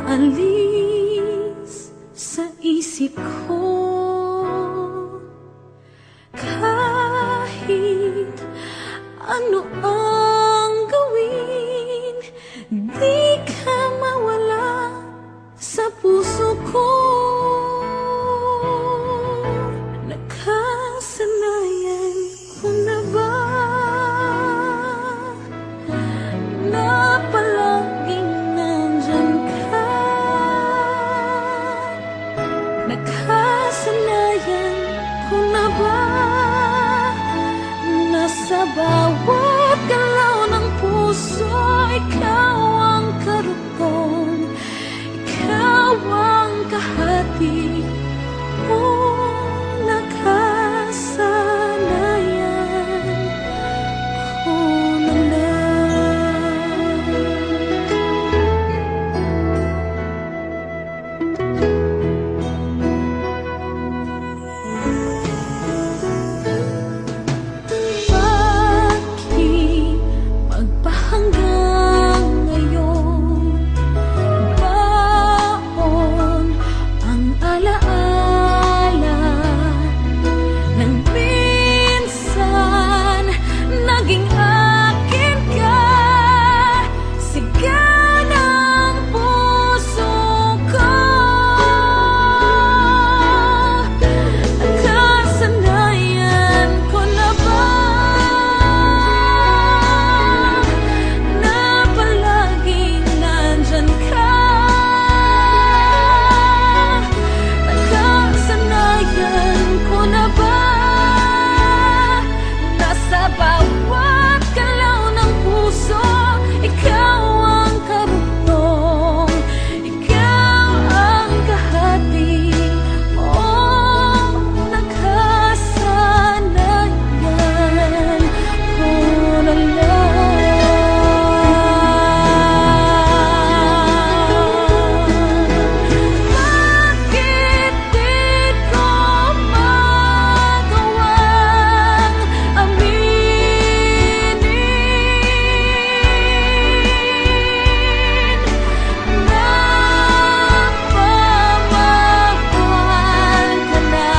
Aalis sa isip ko. Kahit ano ang gawin, di ka mawala sa puso ko. Nakasanayan ko na ba na palaging nandyan ka? Nakasanayan ko na ba na sa bawat galaw ng puso ikaw ang karugtong, ikaw ang kahati? Nakasanayan ko na lang. Bakit magpahanggang ngayon? Baon ang alaala ng minsan naging akin ka. Sigaw ng puso ko. Nakasanayan ko na ba na palaging nandyan ka? Nakasanayan ko na ba na sa bawat galaw ng puso ikaw ang karugtong, ikaw ang kahati? Oh, nakasanayan ko na lang. Bakit di ko magawang aminin na pamamahal ka na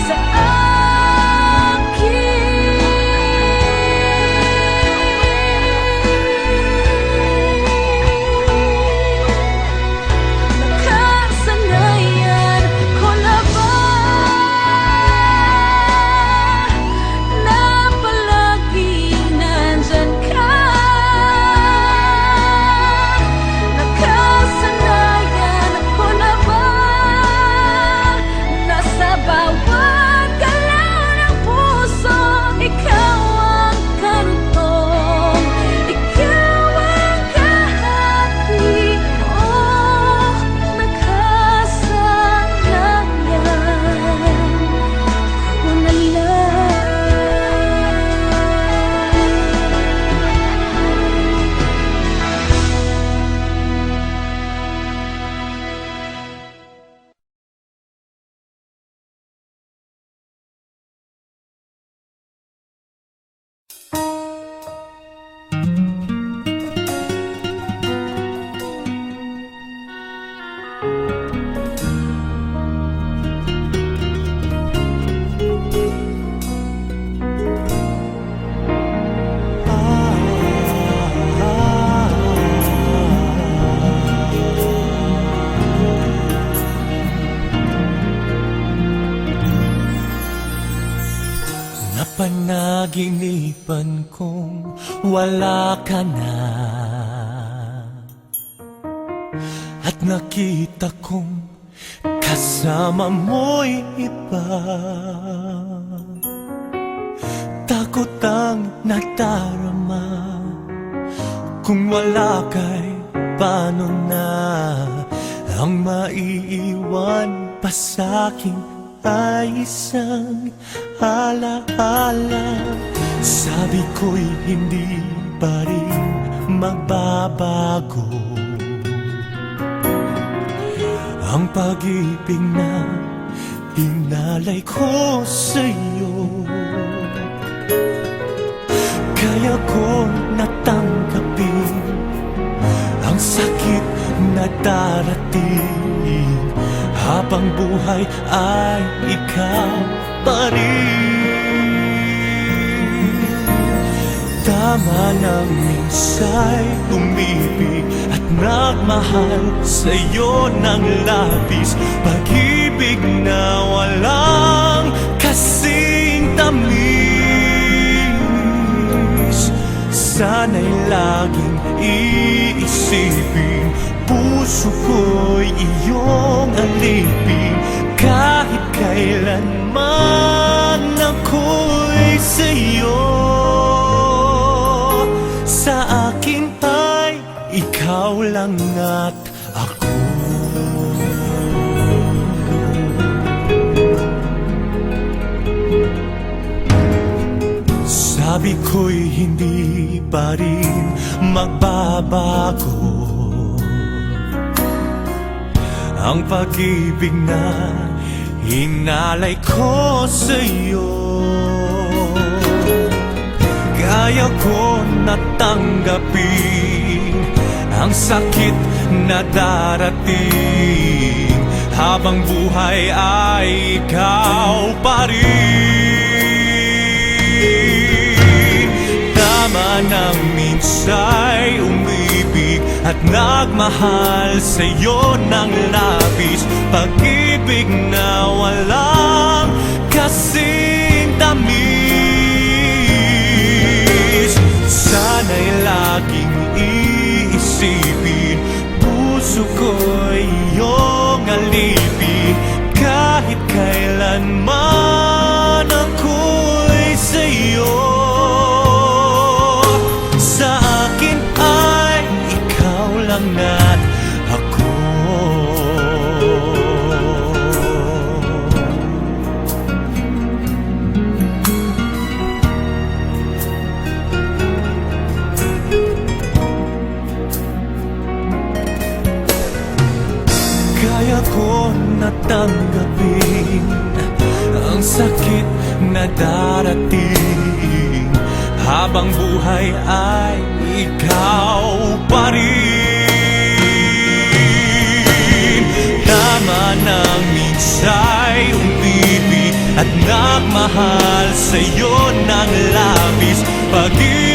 sa akin? Nakasanayan ko na ba na palaging nandyan ka? Nakasanayan ko na ba na sa bawat galaw ng puso ikaw ang karugtong, ikaw ang kahati? Oh, nakasanayan ko na lang. Napanaginipan kong wala ka na, at nakita kong kasama mo'y iba. Takot ang nadarama, kung wala kay paano na ang maiiwan pa sa'kin ay isang alaala. Sabi ko'y hindi pa rin magbabago ang pag-ibig na inalay ko sa'yo. Kaya ko natanggapin ang sakit na darating, habang buhay ay ikaw pa rin. Tama na minsa'y umibig at nagmahal sa'yo ng labis, pag-ibig na walang kasing tamis. Sana'y laging iisipin, puso ko'y iyong alipin, kahit kailanman ako'y sa'yo. Sa akin ay ikaw lang at ako. Sabi ko'y hindi pa rin magbabago ang pag-ibig na hinalay ko sa'yo. Kaya ko natanggapin ang sakit na darating, habang buhay ay ikaw pa rin. Tama na minsa'y umibig at nagmahal sa'yo ng labis, pag-ibig na walang kasing tamis. Sana'y laging iisipin, puso ko'y iyong alipin, kahit kailanman ako'y sa'yo. Sa akin ay ikaw lang at ako. Kaya ko natanggapin ang sakit na darating, habang buhay ay ikaw pa rin. Tama na minsa'y umibig at nagmahal sa'yo ng labis, pag-ibig